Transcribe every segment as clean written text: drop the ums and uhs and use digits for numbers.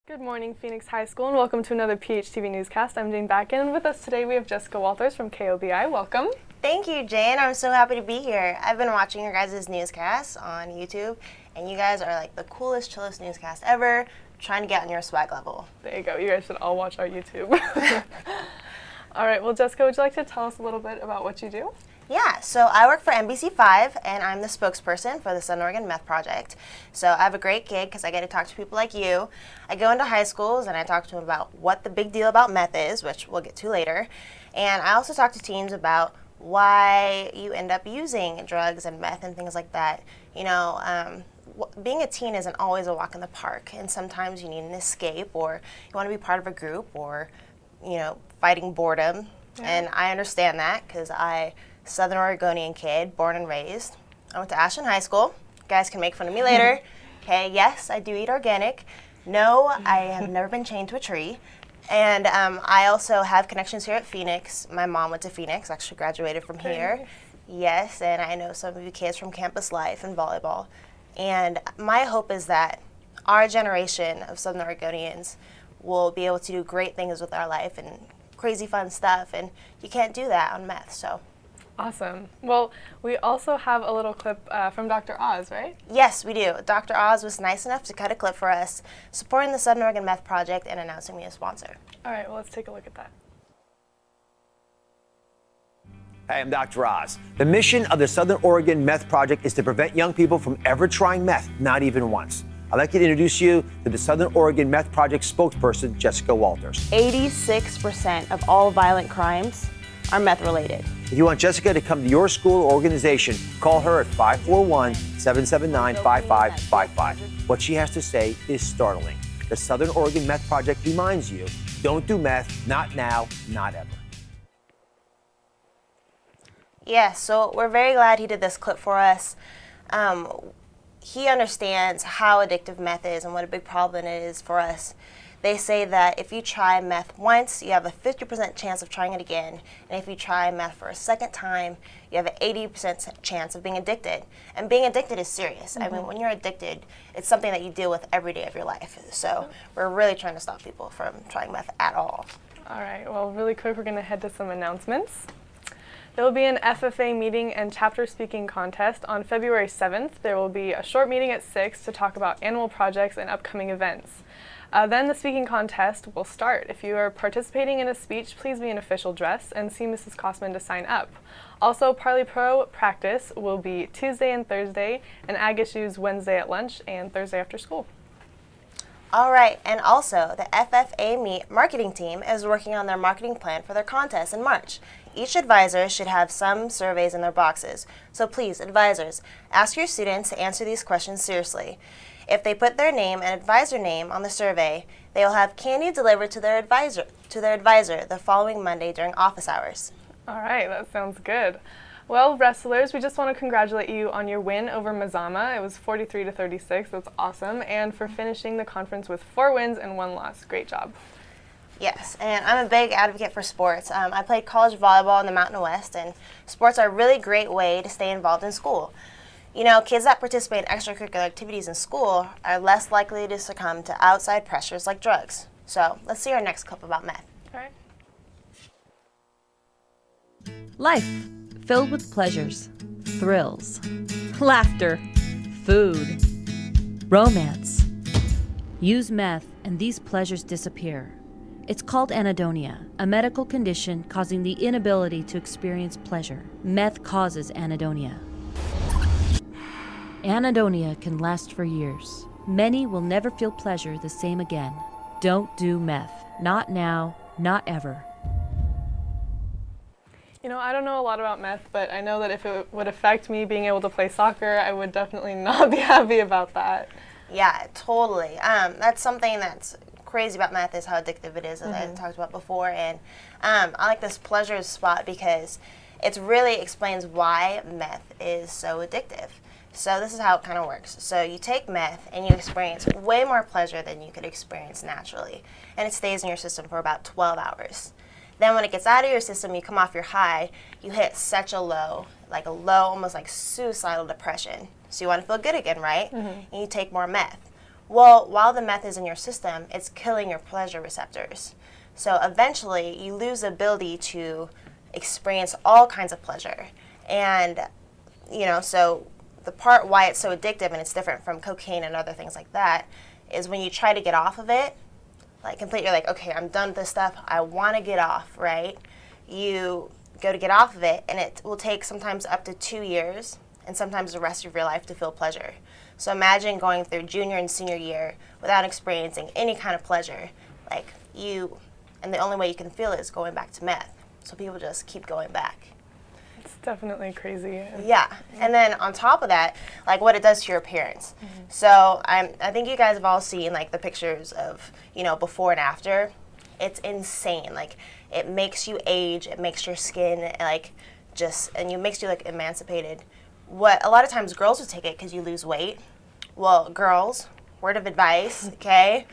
Good morning, Phoenix High School, and welcome to another PHTV Newscast. I'm Jane Backen, and with us today we have Jessica Walters from KOBI. Welcome. Thank you, Jane. I'm so happy to be here. I've been watching your guys' newscasts on YouTube, and you guys are like the coolest, chillest newscast ever, trying to get on your swag level. There you go. You guys should all watch our YouTube. All right, well, Jessica, would you like to tell us a little bit about what you do? Yeah, so I work for NBC5, and I'm the spokesperson for the Southern Oregon Meth Project. So I have a great gig because I get to talk to people like you. I go into high schools and I talk to them about what the big deal about meth is, which we'll get to later. And I also talk to teens about why you end up using drugs and meth and things like that. You know, being a teen isn't always a walk in the park, and sometimes you need an escape, or you want to be part of a group, or, you know, fighting boredom. Yeah. And I understand that because Southern Oregonian kid, born and raised. I went to Ashland High School. You guys can make fun of me later. Okay, yes, I do eat organic. No, I have never been chained to a tree. And I also have connections here at Phoenix. My mom went to Phoenix, actually graduated from here. Yes, and I know some of you kids from campus life and volleyball. And my hope is that our generation of Southern Oregonians will be able to do great things with our life and crazy fun stuff, and you can't do that on meth, so. Awesome. Well, we also have a little clip from Dr. Oz, right? Yes, we do. Dr. Oz was nice enough to cut a clip for us, supporting the Southern Oregon Meth Project and announcing me a sponsor. All right, well, let's take a look at that. Hi, I'm Dr. Oz. The mission of the Southern Oregon Meth Project is to prevent young people from ever trying meth, not even once. I'd like to introduce you to the Southern Oregon Meth Project spokesperson, Jessica Walters. 86% of all violent crimes are meth-related. If you want Jessica to come to your school or organization, call her at 541-779-5555. What she has to say is startling. The Southern Oregon Meth Project reminds you, don't do meth, not now, not ever. Yeah, so we're very glad he did this clip for us. He understands how addictive meth is and what a big problem it is for us. They say that if you try meth once, you have a 50% chance of trying it again. And if you try meth for a second time, you have an 80% chance of being addicted. And being addicted is serious. I mean, when you're addicted, it's something that you deal with every day of your life. So we're really trying to stop people from trying meth at all. All right, well, really quick, we're going to head to some announcements. There will be an FFA meeting and chapter speaking contest on February 7th. There will be a short meeting at 6 to talk about annual projects and upcoming events. Then the speaking contest will start. If you are participating in a speech, please be in official dress and see Mrs. Kosman to sign up. Also, Parley Pro practice will be Tuesday and Thursday, and Ag Issues Wednesday at lunch and Thursday after school. All right, and also the FFA marketing team is working on their marketing plan for their contest in March. Each advisor should have some surveys in their boxes. So please, advisors, ask your students to answer these questions seriously. If they put their name and advisor name on the survey, they will have candy delivered to their advisor the following Monday during office hours. All right, that sounds good. Well, wrestlers, we just want to congratulate you on your win over Mazama. It was 43-36. That's awesome. And for finishing the conference with 4 wins and 1 loss. Great job. Yes, and I'm a big advocate for sports. I played college volleyball in the Mountain West, and sports are a really great way to stay involved in school. You know, kids that participate in extracurricular activities in school are less likely to succumb to outside pressures like drugs. So let's see our next clip about meth. All right. Life filled with pleasures, thrills, laughter, food, romance. Use meth and these pleasures disappear. It's called anhedonia, a medical condition causing the inability to experience pleasure. Meth causes anhedonia. Anhedonia can last for years. Many will never feel pleasure the same again. Don't do meth. Not now, not ever. You know, I don't know a lot about meth, but I know that if it would affect me being able to play soccer, I would definitely not be happy about that. Yeah, totally. That's something that's crazy about meth is how addictive it is, as I talked about before. And I like this pleasure spot because it really explains why meth is so addictive. So this is how it kind of works. So you take meth and you experience way more pleasure than you could experience naturally. And it stays in your system for about 12 hours. Then when it gets out of your system, you come off your high, you hit such a low, almost like suicidal depression. So you want to feel good again, right? And you take more meth. Well, while the meth is in your system, it's killing your pleasure receptors. So eventually, you lose the ability to experience all kinds of pleasure. And, so the part why it's so addictive and it's different from cocaine and other things like that is when you try to get off of it, like completely, you're like, okay, I'm done with this stuff. I want to get off, right? You go to get off of it, and it will take sometimes up to 2 years and sometimes the rest of your life to feel pleasure. So imagine going through junior and senior year without experiencing any kind of pleasure. And the only way you can feel it is going back to meth. So people just keep going back. It's definitely crazy. Yeah, and then on top of that, like what it does to your appearance. So I think you guys have all seen like the pictures of, before and after. It's insane. Like it makes you age, it makes your skin and it makes you like emancipated. What a lot of times girls would take it because you lose weight. Well, girls, word of advice, okay?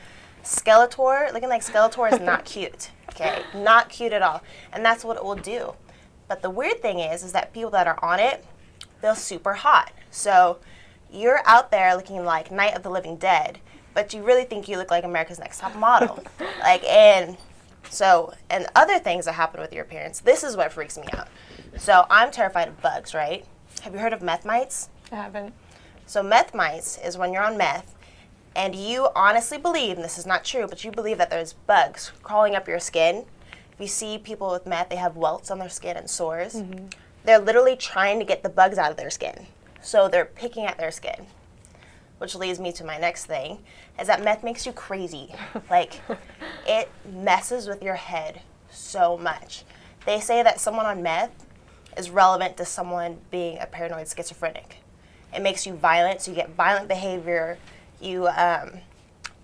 Skeletor, looking like Skeletor is not cute, okay? Not cute at all. And that's what it will do. But the weird thing is that people that are on it, they're super hot. So you're out there looking like Night of the Living Dead, but you really think you look like America's Next Top Model. And other things that happen with your appearance, this is what freaks me out. So I'm terrified of bugs, right? Have you heard of meth mites? I haven't. So meth mites is when you're on meth and you honestly believe, and this is not true, but you believe that there's bugs crawling up your skin. If you see people with meth, they have welts on their skin and sores. They're literally trying to get the bugs out of their skin. So they're picking at their skin. Which leads me to my next thing, is that meth makes you crazy. It messes with your head so much. They say that someone on meth is relevant to someone being a paranoid schizophrenic. It makes you violent, so you get violent behavior, you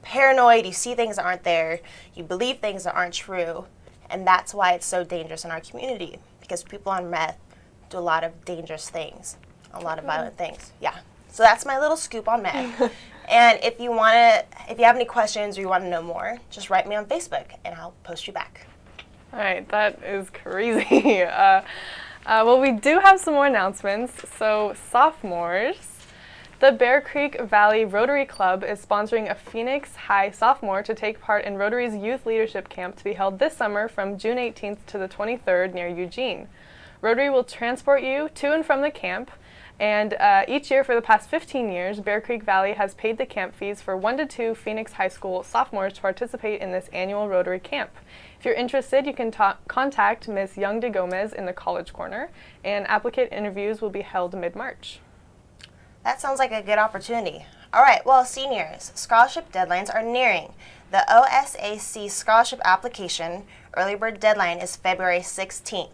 paranoid, you see things that aren't there, you believe things that aren't true, and that's why it's so dangerous in our community, because people on meth do a lot of dangerous things, a lot of violent things. Yeah. So that's my little scoop on meth. And if you have any questions or you want to know more, just write me on Facebook and I'll post you back. All right, that is crazy. Well, we do have some more announcements. So sophomores, the Bear Creek Valley Rotary Club is sponsoring a Phoenix High sophomore to take part in Rotary's Youth Leadership Camp to be held this summer from June 18th to the 23rd near Eugene. Rotary will transport you to and from the camp, and each year for the past 15 years, Bear Creek Valley has paid the camp fees for 1 to 2 Phoenix High School sophomores to participate in this annual Rotary camp. If you're interested, you can contact Ms. Young de Gomez in the College Corner, and applicant interviews will be held mid-March. That sounds like a good opportunity. All right, well, seniors, scholarship deadlines are nearing. The OSAC scholarship application early bird deadline is February 16th.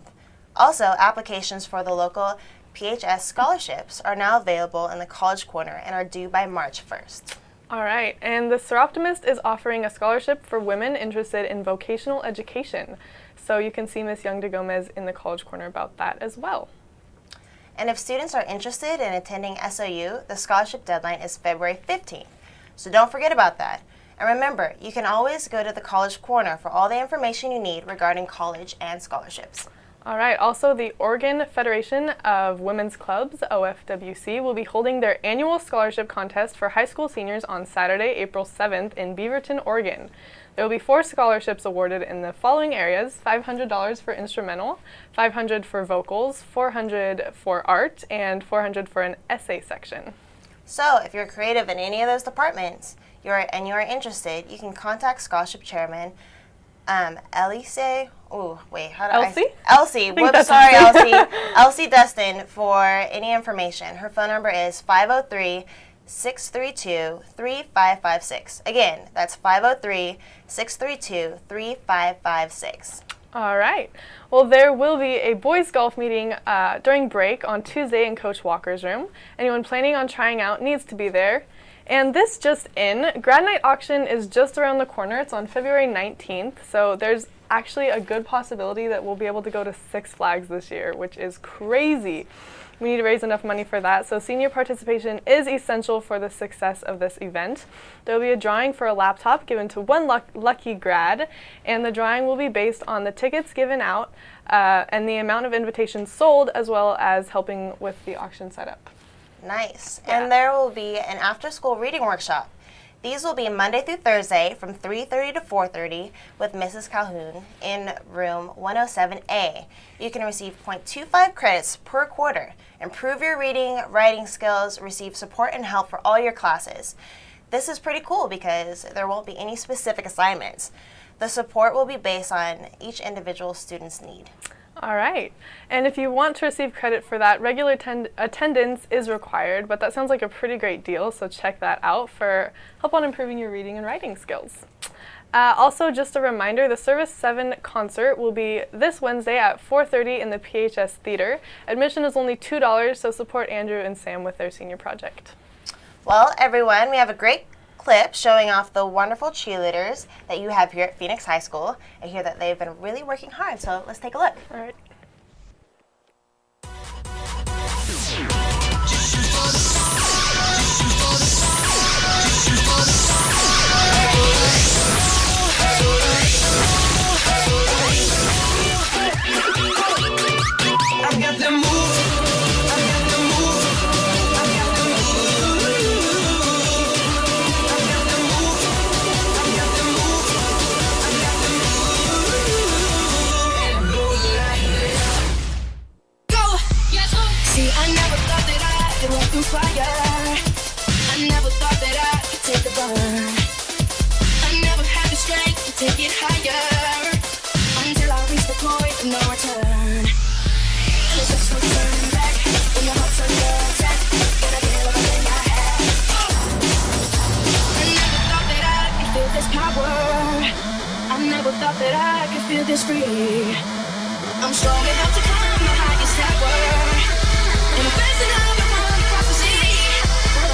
Also, applications for the local PHS scholarships are now available in the College Corner and are due by March 1st. All right, and the Seroptimist is offering a scholarship for women interested in vocational education. So you can see Ms. Young de Gomez in the College Corner about that as well. And if students are interested in attending SOU, the scholarship deadline is February 15th. So don't forget about that. And remember, you can always go to the College Corner for all the information you need regarding college and scholarships. All right, also the Oregon Federation of Women's Clubs, OFWC, will be holding their annual scholarship contest for high school seniors on Saturday, April 7th in Beaverton, Oregon. There will be 4 scholarships awarded in the following areas: $500 for instrumental, $500 for vocals, $400 for art, and $400 for an essay section. So if you're creative in any of those departments you are interested, you can contact scholarship chairman Elsie. Elsie. Whoops, sorry, Elsie. Elsie Dustin for any information. Her phone number is 503-632-3556. Again, that's 503-632-3556. All right. Well, there will be a boys golf meeting during break on Tuesday in Coach Walker's room. Anyone planning on trying out needs to be there. And this just in, Grad Night Auction is just around the corner. It's on February 19th, so there's actually a good possibility that we'll be able to go to Six Flags this year, which is crazy. We need to raise enough money for that, so senior participation is essential for the success of this event. There will be a drawing for a laptop given to one lucky grad, and the drawing will be based on the tickets given out and the amount of invitations sold, as well as helping with the auction setup. Nice. Yeah. And there will be an after-school reading workshop. These will be Monday through Thursday from 3:30 to 4:30 with Mrs. Calhoun in room 107A. You can receive 0.25 credits per quarter. Improve your reading, writing skills, receive support and help for all your classes. This is pretty cool because there won't be any specific assignments. The support will be based on each individual student's need. All right. And if you want to receive credit for that, regular attendance is required, but that sounds like a pretty great deal, so check that out for help on improving your reading and writing skills. Also, just a reminder, the Service 7 concert will be this Wednesday at 4:30 in the PHS Theater. Admission is only $2, so support Andrew and Sam with their senior project. Well, everyone, we have a great clip showing off the wonderful cheerleaders that you have here at Phoenix High School. I hear that they've been really working hard, so let's take a look. All right. Thought that I could feel this free. I'm strong enough to climb the highest tower. And I'm fast enough to run across the sea. And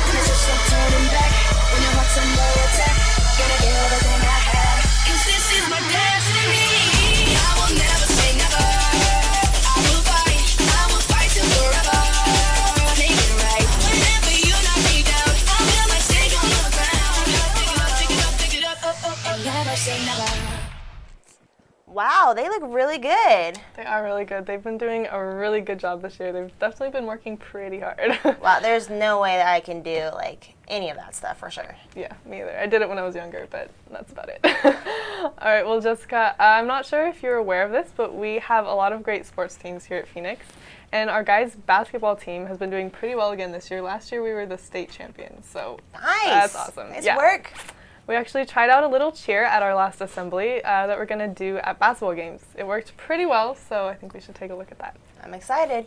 there's just no turning back when your heart's under attack. Gonna get everything I have, 'cause this is my destiny. I will never say never. I will fight till forever. Make it right. Whenever you knock me down, I will like stay on the ground. Pick it up, and never say never. Wow, they look really good. They are really good. They've been doing a really good job this year. They've definitely been working pretty hard. Wow, there's no way that I can do like any of that stuff for sure. Yeah, me either. I did it when I was younger, but that's about it. All right, well, Jessica, I'm not sure if you're aware of this, but we have a lot of great sports teams here at Phoenix. And our guys' basketball team has been doing pretty well again this year. Last year we were the state champions, so Nice. that's awesome. Nice Yeah. work. We actually tried out a little cheer at our last assembly that we're going to do at basketball games. It worked pretty well, so I think we should take a look at that. I'm excited.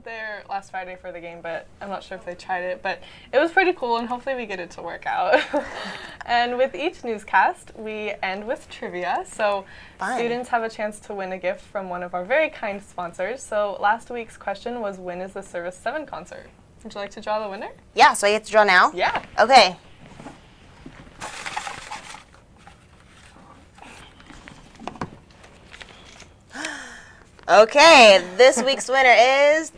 There last Friday for the game, but I'm not sure if they tried it, but it was pretty cool, and hopefully we get it to work out. And with each newscast, we end with trivia, so Fun. Students have a chance to win a gift from one of our very kind sponsors. So last week's question was, when is the Service 7 concert? Would you like to draw the winner? Yeah, so I get to draw now? Yeah. Okay. Okay, this week's winner is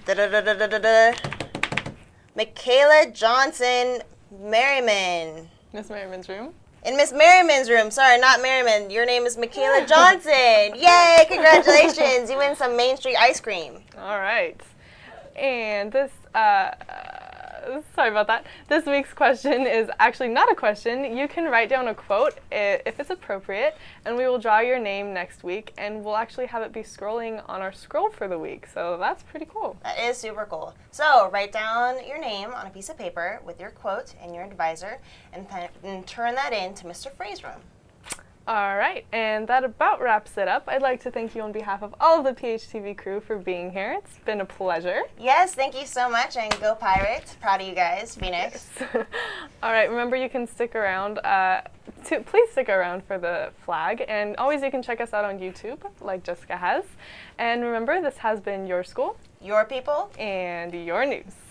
Michaela Johnson Merriman. Miss Merriman's room. In Miss Merriman's room. Sorry, not Merriman. Your name is Michaela Johnson. Yay, congratulations. You win some Main Street ice cream. All right. And this, sorry about that. This week's question is actually not a question. You can write down a quote if it's appropriate, and we will draw your name next week, and we'll actually have it be scrolling on our scroll for the week. So that's pretty cool. That is super cool. So write down your name on a piece of paper with your quote and your advisor, and turn that in to Mr. Frey's room. All right, and that about wraps it up. I'd like to thank you on behalf of all of the PHTV crew for being here. It's been a pleasure. Yes, thank you so much, and go Pirates. Proud of you guys, Phoenix. Yes. All right, remember you can stick around. Please stick around for the flag, and always you can check us out on YouTube, like Jessica has. And remember, this has been your school. your people, and your news.